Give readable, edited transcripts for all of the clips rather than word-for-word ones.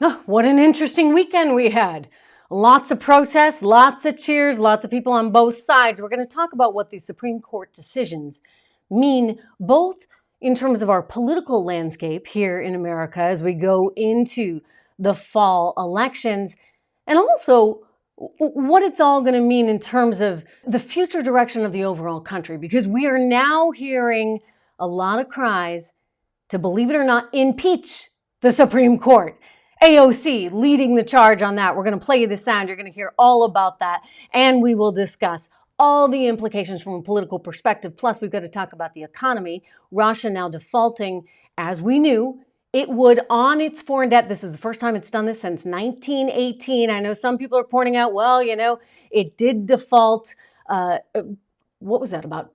Oh, what an interesting weekend we had. Lots of protests, lots of cheers, lots of people on both sides. We're going to talk about what these Supreme Court decisions mean, both in terms of our political landscape here in America as we go into the fall elections, and also what it's all going to mean in terms of the future direction of the overall country, because we are now hearing a lot of cries to, believe it or not, impeach the Supreme Court. AOC leading the charge on that. We're going to play you the sound. You're going to hear all about that. And we will discuss all the implications from a political perspective. Plus, we've got to talk about the economy. Russia now defaulting, as we knew it would, on its foreign debt. This is the first time it's done this since 1918. I know some people are pointing out, well, it did default. What was that about?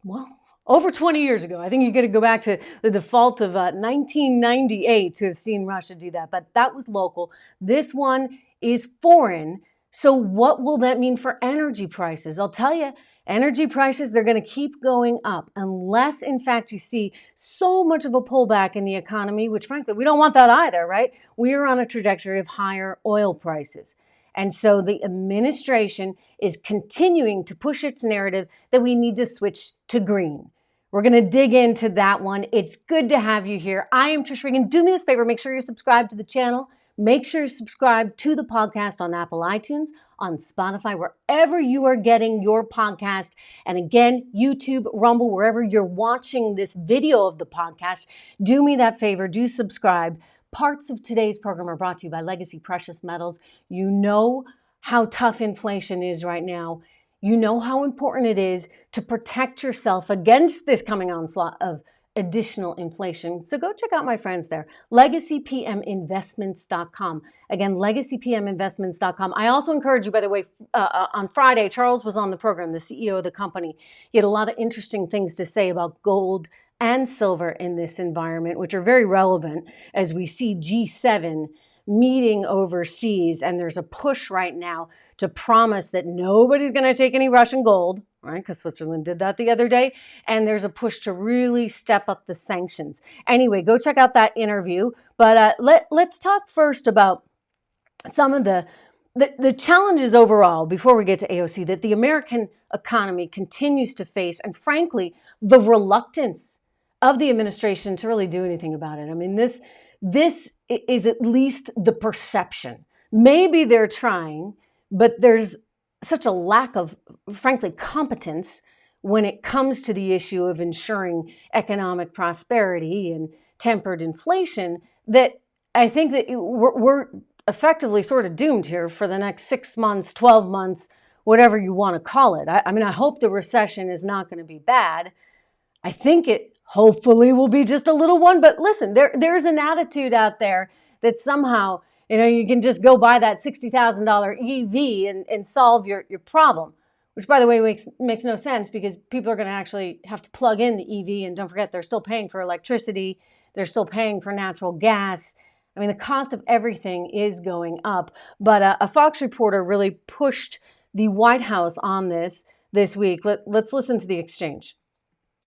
Well, over 20 years ago. I think you got to go back to the default of 1998 to have seen Russia do that. But that was local. This one is foreign. So what will that mean for energy prices? I'll tell you, energy prices, they're going to keep going up unless, in fact, you see so much of a pullback in the economy, which frankly, we don't want that either, right? We are on a trajectory of higher oil prices. And so the administration is continuing to push its narrative that we need to switch to green. We're going to dig into that one. It's good to have you here. I am Trish Regan. Do me this favor. Make sure you're subscribed to the channel. Make sure you subscribe to the podcast on Apple iTunes, on Spotify, wherever you are getting your podcast. And again, YouTube, Rumble, wherever you're watching this video of the podcast, do me that favor. Do subscribe. Parts of today's program are brought to you by Legacy Precious Metals. You know how tough inflation is right now. You know how important it is to protect yourself against this coming onslaught of additional inflation. So go check out my friends there, legacypminvestments.com. Again, legacypminvestments.com. I also encourage you, by the way, on Friday, Charles was on the program, the CEO of the company. He had a lot of interesting things to say about gold and silver in this environment, which are very relevant as we see G7 meeting overseas. And there's a push right now to promise that nobody's going to take any Russian gold, right? Because Switzerland did that the other day. And there's a push to really step up the sanctions. Anyway, go check out that interview. But let's talk first about some of the challenges overall, before we get to AOC, that the American economy continues to face, and frankly, the reluctance of the administration to really do anything about it. I mean, this is at least the perception. Maybe they're trying, but there's such a lack of, frankly, competence when it comes to the issue of ensuring economic prosperity and tempered inflation that I think that we're effectively sort of doomed here for the next 6 months, 12 months, whatever you want to call it. I mean, I hope the recession is not going to be bad. I think it hopefully will be just a little one. But listen, there's an attitude out there that somehow, you can just go buy that $60,000 EV and solve your problem, which, by the way, makes no sense, because people are going to actually have to plug in the EV. And don't forget, they're still paying for electricity. They're still paying for natural gas. I mean, the cost of everything is going up. But a Fox reporter really pushed the White House on this week. Let's listen to the exchange.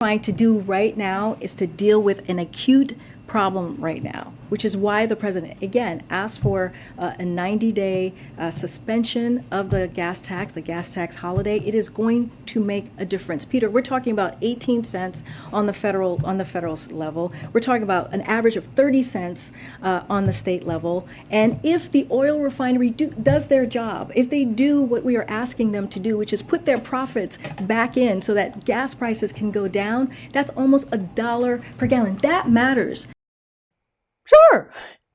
Trying to do right now is to deal with an acute problem right now, which is why the president, again, asked for a 90-day suspension of the gas tax holiday. It is going to make a difference. Peter, we're talking about 18 cents on the federal level. We're talking about an average of 30 cents on the state level. And if the oil refinery does their job, if they do what we are asking them to do, which is put their profits back in so that gas prices can go down, that's almost $1 per gallon. That matters. Sure,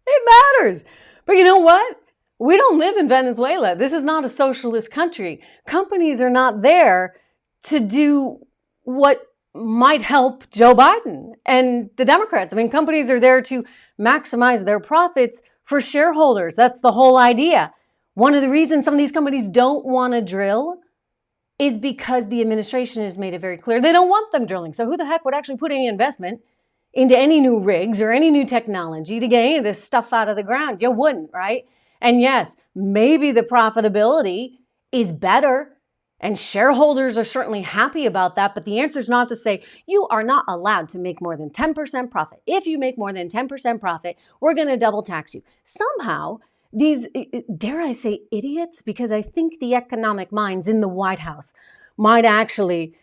it matters. But you know what? We don't live in Venezuela. This is not a socialist country. Companies are not there to do what might help Joe Biden and the Democrats. I mean, companies are there to maximize their profits for shareholders. That's the whole idea. One of the reasons some of these companies don't want to drill is because the administration has made it very clear they don't want them drilling. So who the heck would actually put any investment into any new rigs or any new technology to get any of this stuff out of the ground? You wouldn't, right? And yes, maybe the profitability is better And shareholders are certainly happy about that, but the answer is not to say you are not allowed to make more than 10% profit. If you make more than 10% profit, we're going to double tax you. Somehow, these, dare I say, idiots, because I think the economic minds in the White House might actually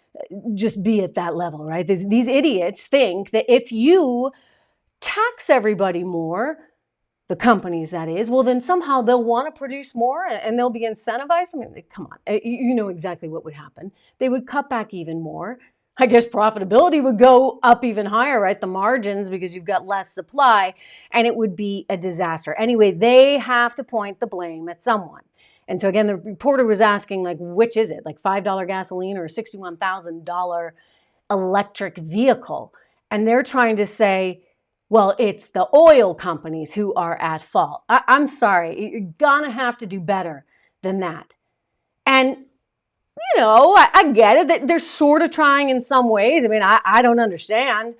just be at that level, right? These idiots think that if you tax everybody more, the companies that is, well, then somehow they'll want to produce more and they'll be incentivized. I mean, come on, you know exactly what would happen. They would cut back even more. I guess profitability would go up even higher, right? The margins, because you've got less supply, and it would be a disaster. Anyway, they have to point the blame at someone. And so again, the reporter was asking, like, which is it? Like $5 gasoline or a $61,000 electric vehicle? And they're trying to say, well, it's the oil companies who are at fault. I'm sorry, you're gonna have to do better than that. And, you know, I get it that they're sort of trying in some ways. I mean, I don't understand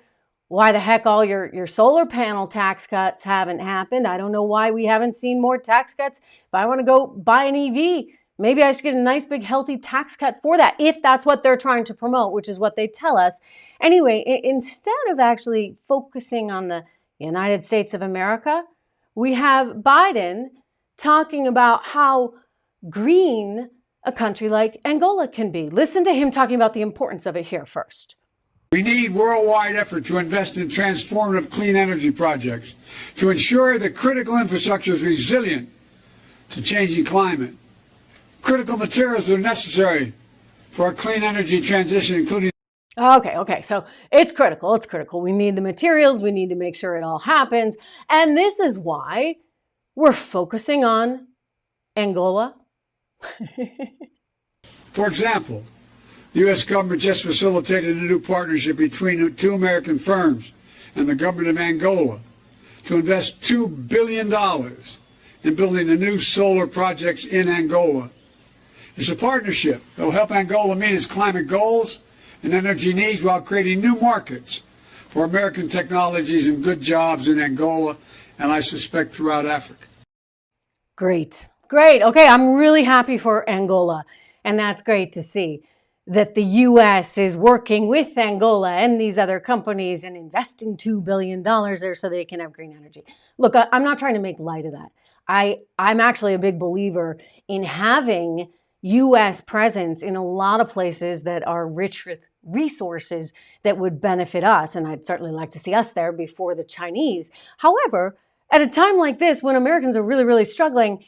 why the heck all your solar panel tax cuts haven't happened. I don't know why we haven't seen more tax cuts. If I want to go buy an EV, maybe I should get a nice big healthy tax cut for that, if that's what they're trying to promote, which is what they tell us. Anyway, instead of actually focusing on the United States of America, we have Biden talking about how green a country like Angola can be. Listen to him talking about the importance of it here first. We need worldwide effort to invest in transformative clean energy projects to ensure that critical infrastructure is resilient to changing climate. Critical materials are necessary for a clean energy transition, including... Okay. So it's critical. It's critical. We need the materials. We need to make sure it all happens. And this is why we're focusing on Angola. For example, the U.S. government just facilitated a new partnership between two American firms and the government of Angola to invest $2 billion in building the new solar projects in Angola. It's a partnership that will help Angola meet its climate goals and energy needs while creating new markets for American technologies and good jobs in Angola, and I suspect throughout Africa. Great. Okay, I'm really happy for Angola, and that's great to see that the U.S. is working with Angola and these other companies and investing $2 billion there so they can have green energy. Look, I'm not trying to make light of that. I'm actually a big believer in having U.S. presence in a lot of places that are rich with resources that would benefit us, and I'd certainly like to see us there before the Chinese. However, at a time like this, when Americans are really, really struggling,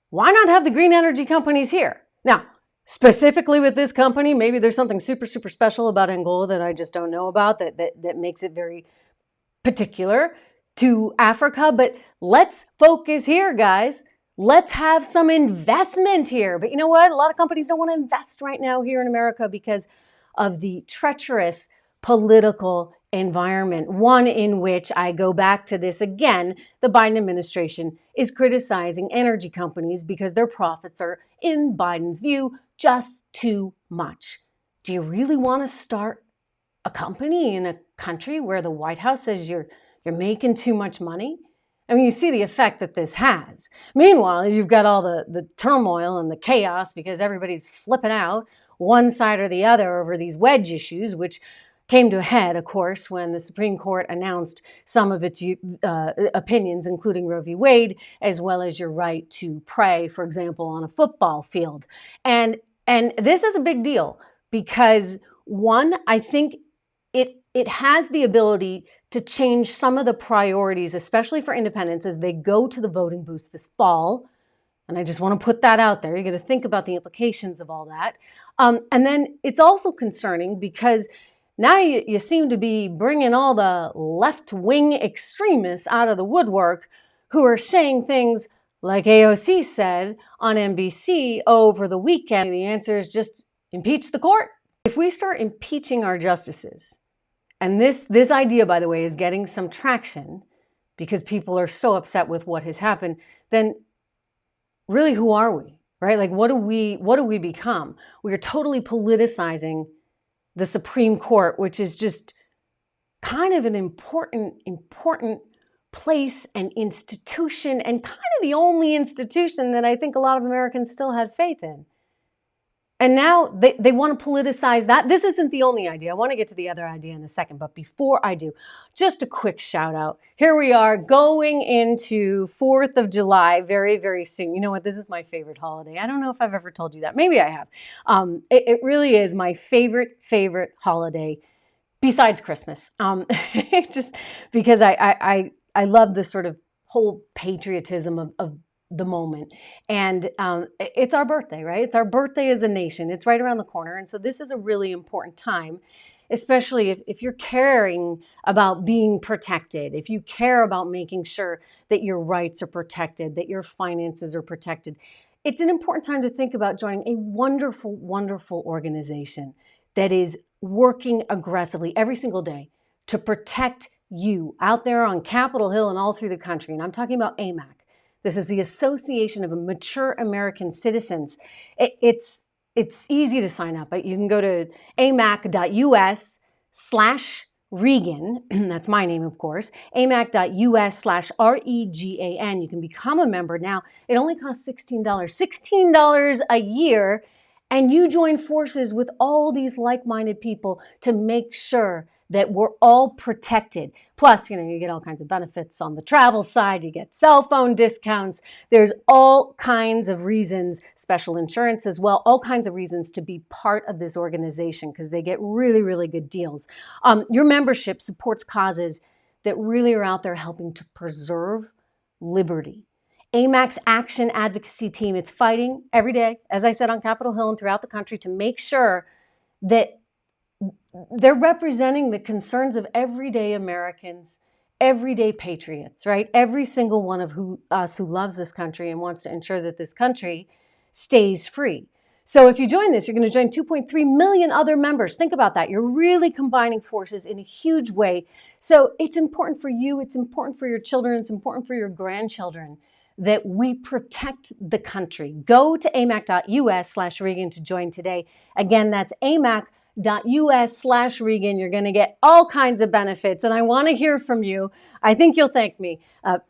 why not have the green energy companies here? Now, specifically with this company, maybe there's something super, super special about Angola that I just don't know about that makes it very particular to Africa. But let's focus here, guys. Let's have some investment here. But you know what? A lot of companies don't want to invest right now here in America because of the treacherous political environment, one in which I go back to this again, the Biden administration is criticizing energy companies because their profits are, in Biden's view, just too much. Do you really want to start a company in a country where the White House says you're making too much money? I mean, you see the effect that this has. Meanwhile, you've got all the turmoil and the chaos because everybody's flipping out one side or the other over these wedge issues, which came to a head, of course, when the Supreme Court announced some of its opinions, including Roe v. Wade, as well as your right to pray, for example, on a football field. And this is a big deal because, one, I think it has the ability to change some of the priorities, especially for independents, as they go to the voting booths this fall. And I just want to put that out there. You're going to think about the implications of all that. And then it's also concerning because now you seem to be bringing all the left-wing extremists out of the woodwork who are saying things like AOC said on NBC over the weekend. The answer is just impeach the court. If we start impeaching our justices, and this idea, by the way, is getting some traction because people are so upset with what has happened, then really, who are we, right? Like, what do we become? We are totally politicizing the Supreme Court, which is just kind of an important place and institution, and kind of the only institution that I think a lot of Americans still had faith in. And now they want to politicize that. This isn't the only idea. I want to get to the other idea in a second. But before I do, just a quick shout out. Here we are going into 4th of July very, very soon. You know what? This is my favorite holiday. I don't know if I've ever told you that. Maybe I have. It really is my favorite holiday besides Christmas. Just because I love this sort of whole patriotism of the moment. And it's our birthday, right? It's our birthday as a nation. It's right around the corner. And so this is a really important time, especially if you're caring about being protected, if you care about making sure that your rights are protected, that your finances are protected. It's an important time to think about joining a wonderful, wonderful organization that is working aggressively every single day to protect you out there on Capitol Hill and all through the country. And I'm talking about AMAC. This is the Association of Mature American Citizens. It's easy to sign up. You can go to amac.us/Regan. That's my name, of course. amac.us/REGAN. You can become a member now. It only costs $16. $16 a year. And you join forces with all these like-minded people to make sure that we're all protected. Plus, you get all kinds of benefits on the travel side. You get cell phone discounts. There's all kinds of reasons, special insurance as well, all kinds of reasons to be part of this organization because they get really, really good deals. Your membership supports causes that really are out there helping to preserve liberty. AMAC's Action Advocacy Team, it's fighting every day, as I said, on Capitol Hill and throughout the country to make sure that they're representing the concerns of everyday Americans, everyday patriots, right? Every single one of us who loves this country and wants to ensure that this country stays free. So if you join this, you're going to join 2.3 million other members. Think about that. You're really combining forces in a huge way. So it's important for you. It's important for your children. It's important for your grandchildren that we protect the country. Go to amac.us/Regan to join today. Again, that's amac.us/Regan. You're going to get all kinds of benefits, and I want to hear from you. I think you'll thank me.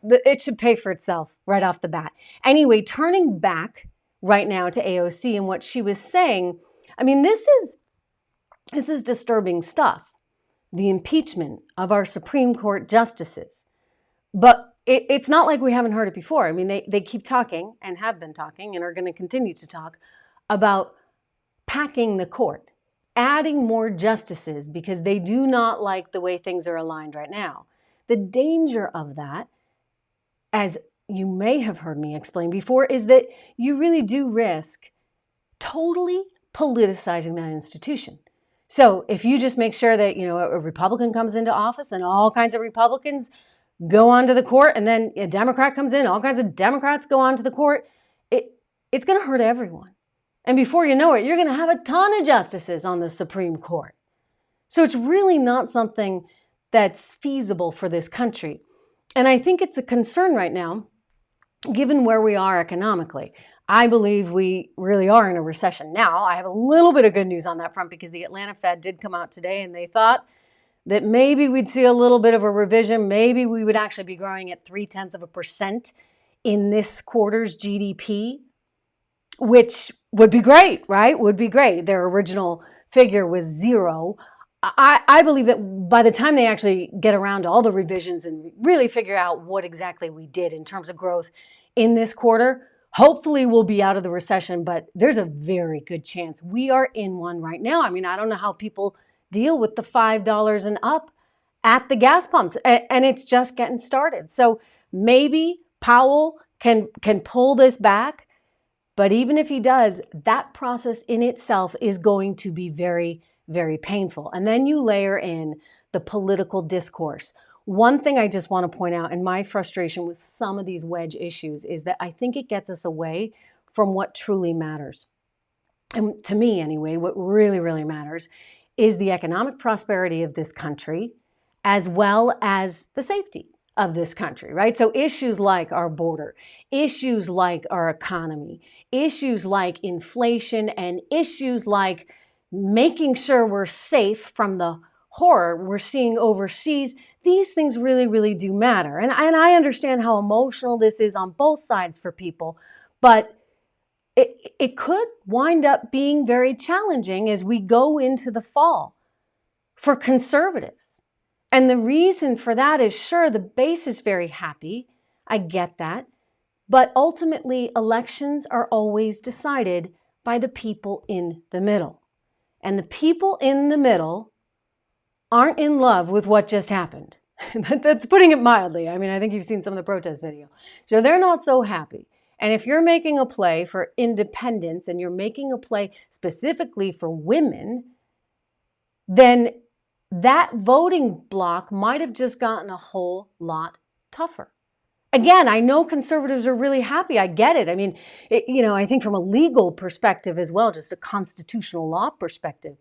It should pay for itself right off the bat. Anyway, turning back right now to AOC and what she was saying, I mean, this is disturbing stuff, the impeachment of our Supreme Court justices. But it's not like we haven't heard it before. I mean, they keep talking and have been talking and are going to continue to talk about packing the court, adding more justices because they do not like the way things are aligned right now. The danger of that, as you may have heard me explain before, is that you really do risk totally politicizing that institution. So if you just make sure that, a Republican comes into office and all kinds of Republicans go onto the court, and then a Democrat comes in, all kinds of Democrats go onto the court, it's going to hurt everyone. And before you know it, you're going to have a ton of justices on the Supreme Court. So it's really not something that's feasible for this country. And I think it's a concern right now, given where we are economically. I believe we really are in a recession now. I have a little bit of good news on that front because the Atlanta Fed did come out today and they thought that maybe we'd see a little bit of a revision. Maybe we would actually be growing at 0.3% in this quarter's GDP, which would be great, right? Would be great. Their original figure was 0. I believe that by the time they actually get around to all the revisions and really figure out what exactly we did in terms of growth in this quarter, hopefully we'll be out of the recession, but there's a very good chance we are in one right now. I mean, I don't know how people deal with the $5 and up at the gas pumps, and it's just getting started. So maybe Powell can pull this back, but even if he does, that process in itself is going to be very, very painful. And then you layer in the political discourse. One thing I just want to point out, and my frustration with some of these wedge issues, is that I think it gets us away from what truly matters. And to me, anyway, what really, really matters is the economic prosperity of this country, as well as the safety of this country, right? So issues like our border, issues like our economy, issues like inflation, and issues like making sure we're safe from the horror we're seeing overseas, these things really, really do matter. And I understand how emotional this is on both sides for people, but it could wind up being very challenging as we go into the fall for conservatives. And the reason for that is, sure, the base is very happy. I get that. But ultimately, elections are always decided by the people in the middle. And the people in the middle aren't in love with what just happened. That's putting it mildly. I mean, I think you've seen some of the protest video. So they're not so happy. And if you're making a play for independence and you're making a play specifically for women, then that voting block might have just gotten a whole lot tougher. Again, I know conservatives are really happy. I get it. I mean, I think from a legal perspective as well, just a constitutional law perspective,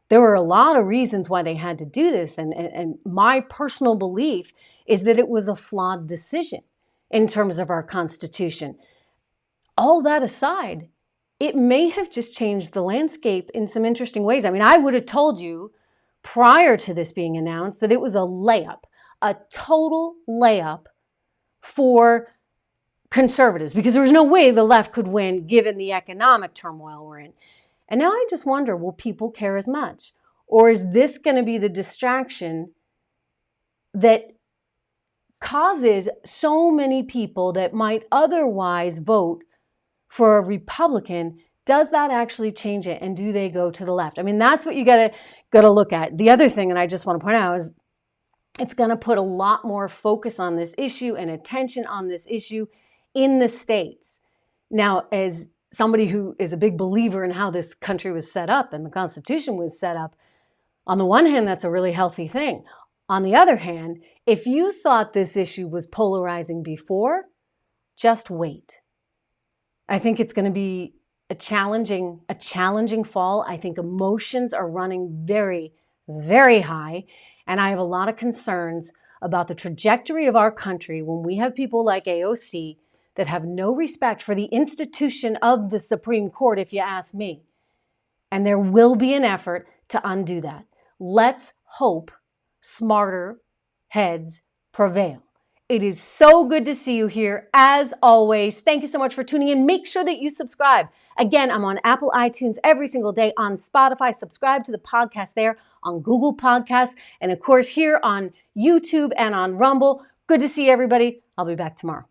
there were a lot of reasons why they had to do this. And my personal belief is that it was a flawed decision in terms of our Constitution. All that aside, it may have just changed the landscape in some interesting ways. I mean, I would have told you prior to this being announced that it was a layup, a total layup for conservatives, because there was no way the left could win given the economic turmoil we're in. And now I just wonder, will people care as much? Or is this going to be the distraction that causes so many people that might otherwise vote for a Republican? Does that actually change it? And do they go to the left? I mean, that's what you gotta look at. The other thing that I just want to point out is it's going to put a lot more focus on this issue and attention on this issue in the states. Now, as somebody who is a big believer in how this country was set up and the Constitution was set up, on the one hand, that's a really healthy thing. On the other hand, if you thought this issue was polarizing before, just wait. I think it's going to be a challenging fall. I think emotions are running very, very high. And I have a lot of concerns about the trajectory of our country when we have people like AOC that have no respect for the institution of the Supreme Court, if you ask me. And there will be an effort to undo that. Let's hope smarter heads prevail. It is so good to see you here, as always. Thank you so much for tuning in. Make sure that you subscribe. Again, I'm on Apple iTunes every single day, on Spotify. Subscribe to the podcast there, on Google Podcasts, and of course here on YouTube and on Rumble. Good to see everybody. I'll be back tomorrow.